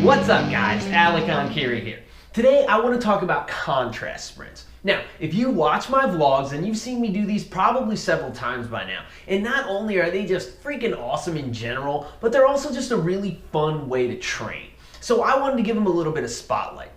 What's up guys, Alec on Kiri here. Today I want to talk about contrast sprints. Now, if you watch my vlogs, then you've seen me do these probably several times by now. And not only are they just freaking awesome in general, but they're also just a really fun way to train. So I wanted to give them a little bit of spotlight.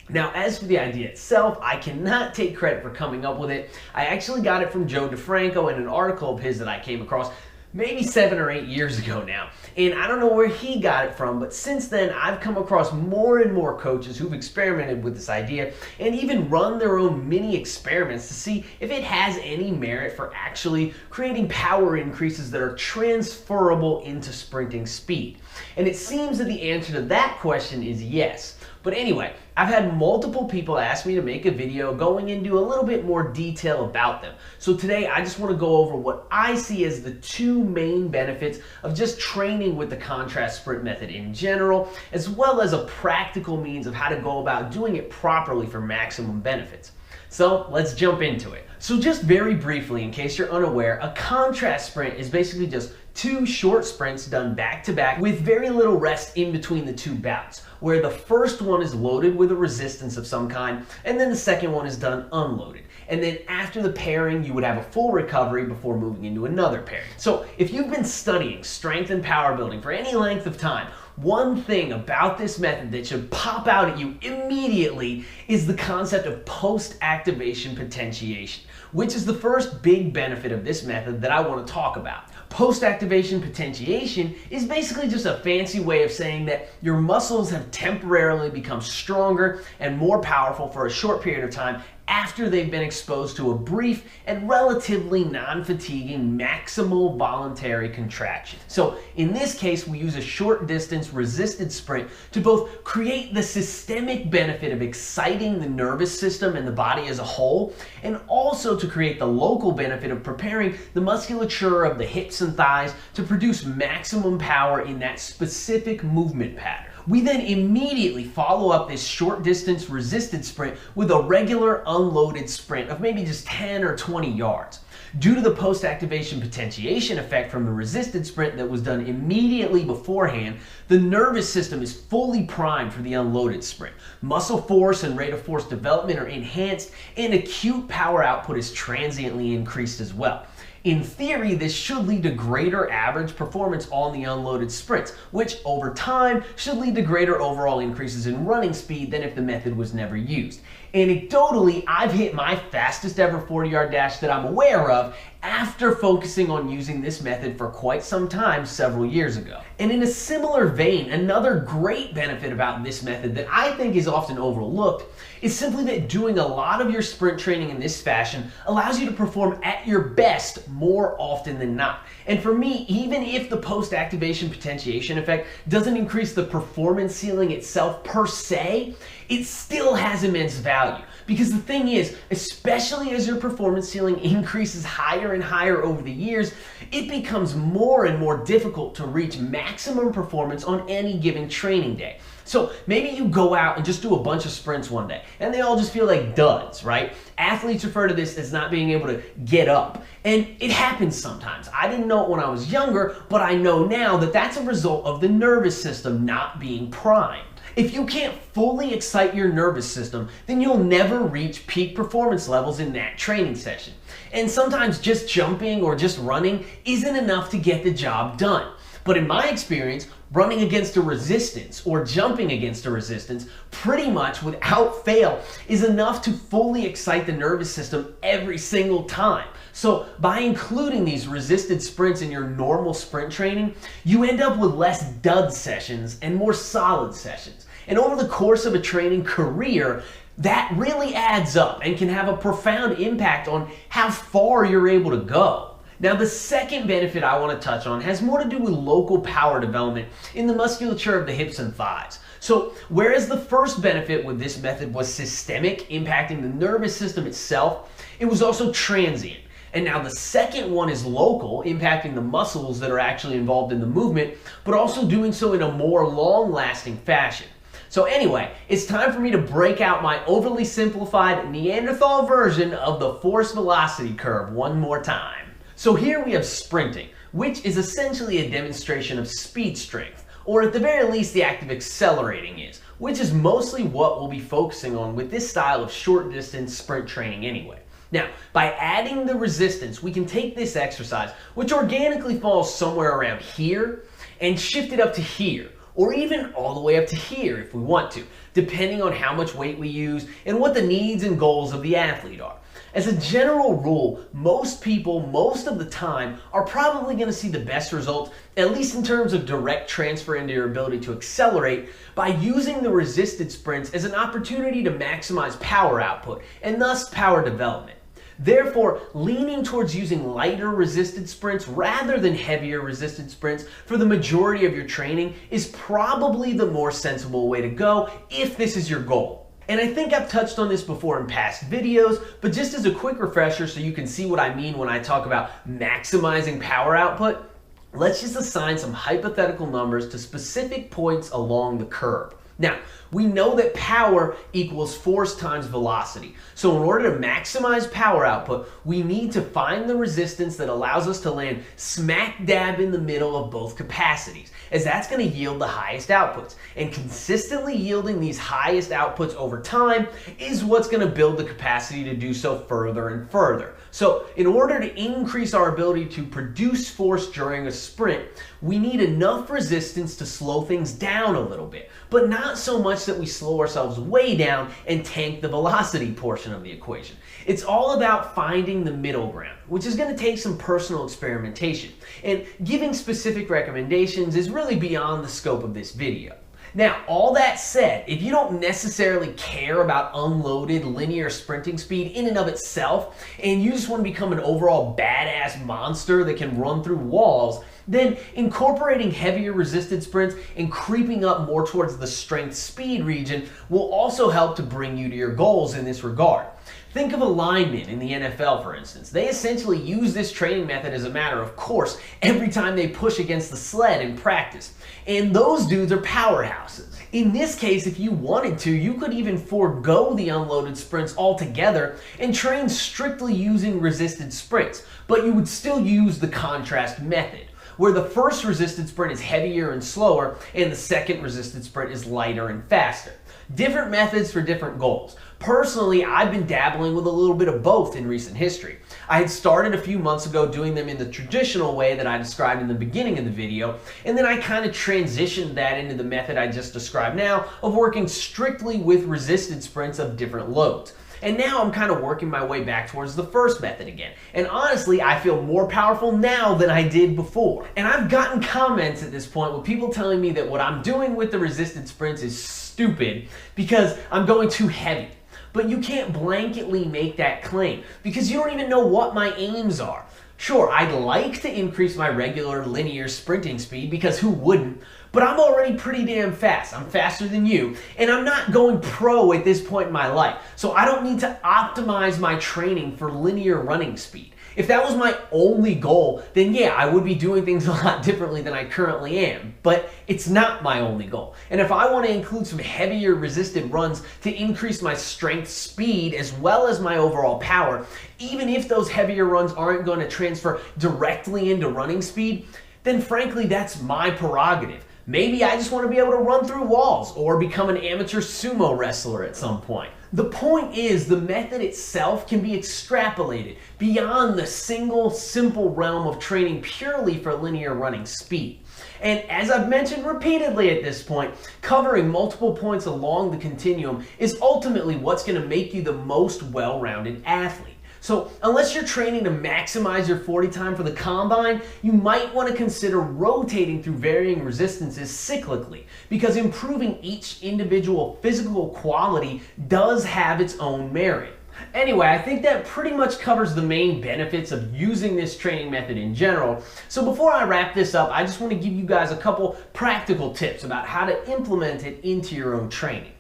Now, as for the idea itself, I cannot take credit for coming up with it. I actually got it from Joe DeFranco in an article of his that I came across maybe 7 or 8 years ago now. And I don't know where he got it from, but since then I've come across more and more coaches who've experimented with this idea and even run their own mini experiments to see if it has any merit for actually creating power increases that are transferable into sprinting speed. And it seems that the answer to that question is yes. But anyway, I've had multiple people ask me to make a video going into a little bit more detail about them. So today I just want to go over what I see as the two main benefits of just training with the contrast sprint method in general, as well as a practical means of how to go about doing it properly for maximum benefits. So let's jump into it. So just very briefly, in case you're unaware, a contrast sprint is basically just two short sprints done back to back with very little rest in between the two bouts, where the first one is loaded with a resistance of some kind, and then the second one is done unloaded. And then after the pairing, you would have a full recovery before moving into another pairing. So if you've been studying strength and power building for any length of time, one thing about this method that should pop out at you immediately is the concept of post-activation potentiation, which is the first big benefit of this method that I want to talk about. Post-activation potentiation is basically just a fancy way of saying that your muscles have temporarily become stronger and more powerful for a short period of time after they've been exposed to a brief and relatively non-fatiguing maximal voluntary contraction. So in this case, we use a short distance resisted sprint to both create the systemic benefit of exciting the nervous system and the body as a whole, and also to create the local benefit of preparing the musculature of the hips and thighs to produce maximum power in that specific movement pattern. We then immediately follow up this short distance resisted sprint with a regular unloaded sprint of maybe just 10 or 20 yards. Due to the post-activation potentiation effect from the resisted sprint that was done immediately beforehand, the nervous system is fully primed for the unloaded sprint. Muscle force and rate of force development are enhanced, and acute power output is transiently increased as well. In theory, this should lead to greater average performance on the unloaded sprints, which over time should lead to greater overall increases in running speed than if the method was never used. Anecdotally, I've hit my fastest ever 40-yard dash that I'm aware of after focusing on using this method for quite some time several years ago. And in a similar vein, another great benefit about this method that I think is often overlooked is simply that doing a lot of your sprint training in this fashion allows you to perform at your best more often than not. And for me, even if the post-activation potentiation effect doesn't increase the performance ceiling itself per se, it still has immense value. Because the thing is, especially as your performance ceiling increases higher and higher over the years, it becomes more and more difficult to reach maximum performance on any given training day. So maybe you go out and just do a bunch of sprints one day, and they all just feel like duds, right? Athletes refer to this as not being able to get up. And it happens sometimes. I didn't know it when I was younger, but I know now that that's a result of the nervous system not being primed. If you can't fully excite your nervous system, then you'll never reach peak performance levels in that training session. And sometimes just jumping or just running isn't enough to get the job done. But in my experience, running against a resistance or jumping against a resistance pretty much without fail is enough to fully excite the nervous system every single time. So by including these resisted sprints in your normal sprint training, you end up with less dud sessions and more solid sessions. And over the course of a training career, that really adds up and can have a profound impact on how far you're able to go. Now, the second benefit I want to touch on has more to do with local power development in the musculature of the hips and thighs. So, whereas the first benefit with this method was systemic, impacting the nervous system itself, it was also transient. And now the second one is local, impacting the muscles that are actually involved in the movement, but also doing so in a more long-lasting fashion. So anyway, it's time for me to break out my overly simplified Neanderthal version of the force velocity curve one more time. So here we have sprinting, which is essentially a demonstration of speed strength, or at the very least the act of accelerating is, which is mostly what we'll be focusing on with this style of short distance sprint training anyway. Now, by adding the resistance, we can take this exercise, which organically falls somewhere around here, and shift it up to here, or even all the way up to here if we want to, depending on how much weight we use and what the needs and goals of the athlete are. As a general rule, most people, most of the time, are probably going to see the best results, at least in terms of direct transfer into your ability to accelerate, by using the resisted sprints as an opportunity to maximize power output and thus power development. Therefore, leaning towards using lighter resisted sprints rather than heavier resisted sprints for the majority of your training is probably the more sensible way to go if this is your goal. And I think I've touched on this before in past videos, but just as a quick refresher so you can see what I mean when I talk about maximizing power output, let's just assign some hypothetical numbers to specific points along the curve. Now, we know that power equals force times velocity. So in order to maximize power output, we need to find the resistance that allows us to land smack dab in the middle of both capacities, as that's going to yield the highest outputs. And consistently yielding these highest outputs over time is what's going to build the capacity to do so further and further. So in order to increase our ability to produce force during a sprint, we need enough resistance to slow things down a little bit, but not so much that we slow ourselves way down and tank the velocity portion of the equation. It's all about finding the middle ground, which is going to take some personal experimentation, and giving specific recommendations is really beyond the scope of this video. Now, all that said, if you don't necessarily care about unloaded linear sprinting speed in and of itself, and you just want to become an overall badass monster that can run through walls, then incorporating heavier resisted sprints and creeping up more towards the strength speed region will also help to bring you to your goals in this regard. Think of a lineman in the NFL, for instance. They essentially use this training method as a matter of course every time they push against the sled in practice. And those dudes are powerhouses. In this case, if you wanted to, you could even forego the unloaded sprints altogether and train strictly using resisted sprints, but you would still use the contrast method, where the first resisted sprint is heavier and slower and the second resisted sprint is lighter and faster. Different methods for different goals. Personally, I've been dabbling with a little bit of both in recent history. I had started a few months ago doing them in the traditional way that I described in the beginning of the video, and then I kind of transitioned that into the method I just described now of working strictly with resisted sprints of different loads. And now I'm kind of working my way back towards the first method again. And honestly, I feel more powerful now than I did before. And I've gotten comments at this point with people telling me that what I'm doing with the resisted sprints is stupid because I'm going too heavy. But you can't blanketly make that claim because you don't even know what my aims are. Sure, I'd like to increase my regular linear sprinting speed because who wouldn't? But I'm already pretty damn fast. I'm faster than you, and I'm not going pro at this point in my life. So I don't need to optimize my training for linear running speed. If that was my only goal, then yeah, I would be doing things a lot differently than I currently am. But it's not my only goal. And if I want to include some heavier resisted runs to increase my strength speed as well as my overall power, even if those heavier runs aren't going to transfer directly into running speed, then frankly, that's my prerogative. Maybe I just want to be able to run through walls or become an amateur sumo wrestler at some point. The point is, the method itself can be extrapolated beyond the single simple realm of training purely for linear running speed. And as I've mentioned repeatedly at this point, covering multiple points along the continuum is ultimately what's going to make you the most well-rounded athlete. So unless you're training to maximize your 40 time for the combine, you might want to consider rotating through varying resistances cyclically, because improving each individual physical quality does have its own merit. Anyway, I think that pretty much covers the main benefits of using this training method in general. So before I wrap this up, I just want to give you guys a couple practical tips about how to implement it into your own training.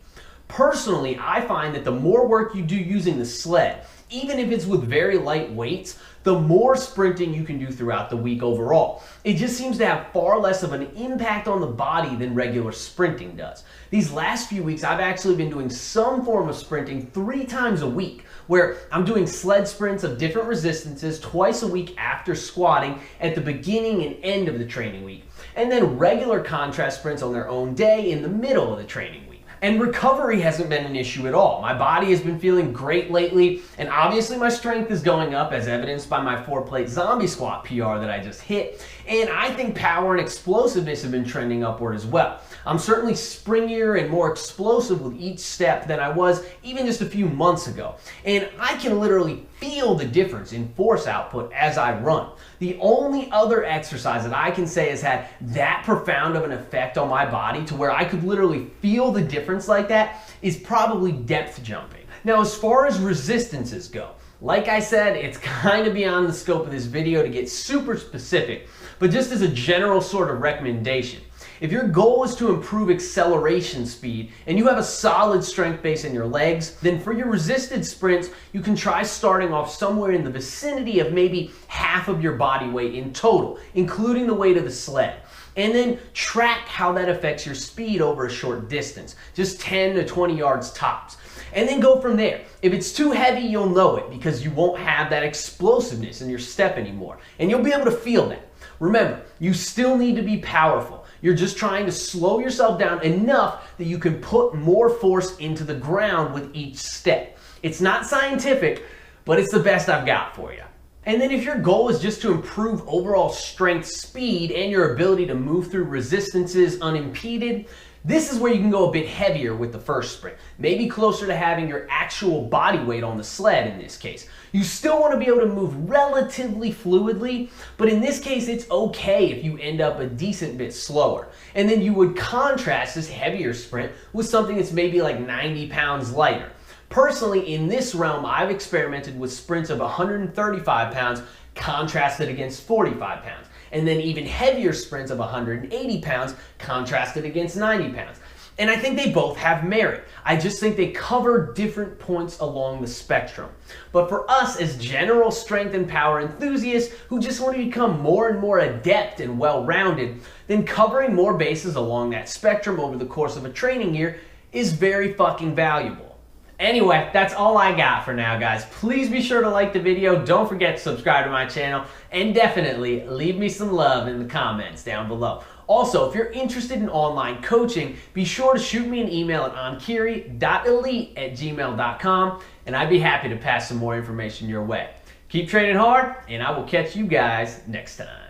Personally, I find that the more work you do using the sled, even if it's with very light weights, the more sprinting you can do throughout the week overall. It just seems to have far less of an impact on the body than regular sprinting does. These last few weeks, I've actually been doing some form of sprinting 3 times a week, where I'm doing sled sprints of different resistances twice a week after squatting at the beginning and end of the training week, and then regular contrast sprints on their own day in the middle of the training week. And recovery hasn't been an issue at all. My body has been feeling great lately, and obviously my strength is going up as evidenced by my 4-plate zombie squat PR that I just hit. And I think power and explosiveness have been trending upward as well. I'm certainly springier and more explosive with each step than I was even just a few months ago. And I can literally feel the difference in force output as I run. The only other exercise that I can say has had that profound of an effect on my body to where I could literally feel the difference like that is probably depth jumping. Now, as far as resistances go, like I said, it's kind of beyond the scope of this video to get super specific, but just as a general sort of recommendation, if your goal is to improve acceleration speed and you have a solid strength base in your legs, then for your resisted sprints, you can try starting off somewhere in the vicinity of maybe half of your body weight in total, including the weight of the sled. And then track how that affects your speed over a short distance, just 10 to 20 yards tops. And then go from there. If it's too heavy, you'll know it because you won't have that explosiveness in your step anymore. And you'll be able to feel that. Remember, you still need to be powerful. You're just trying to slow yourself down enough that you can put more force into the ground with each step. It's not scientific, but it's the best I've got for you. And then if your goal is just to improve overall strength, speed, and your ability to move through resistances unimpeded, this is where you can go a bit heavier with the first sprint, maybe closer to having your actual body weight on the sled in this case. You still want to be able to move relatively fluidly, but in this case it's okay if you end up a decent bit slower. And then you would contrast this heavier sprint with something that's maybe like 90 pounds lighter. Personally, in this realm, I've experimented with sprints of 135 pounds contrasted against 45 pounds. And then even heavier sprints of 180 pounds contrasted against 90 pounds. And I think they both have merit. I just think they cover different points along the spectrum. But for us as general strength and power enthusiasts who just want to become more and more adept and well-rounded, then covering more bases along that spectrum over the course of a training year is very fucking valuable. Anyway, that's all I got for now, guys. Please be sure to like the video, don't forget to subscribe to my channel, and definitely leave me some love in the comments down below. Also, if you're interested in online coaching, be sure to shoot me an email at ankiri.elite@gmail.com, and I'd be happy to pass some more information your way. Keep training hard, and I will catch you guys next time.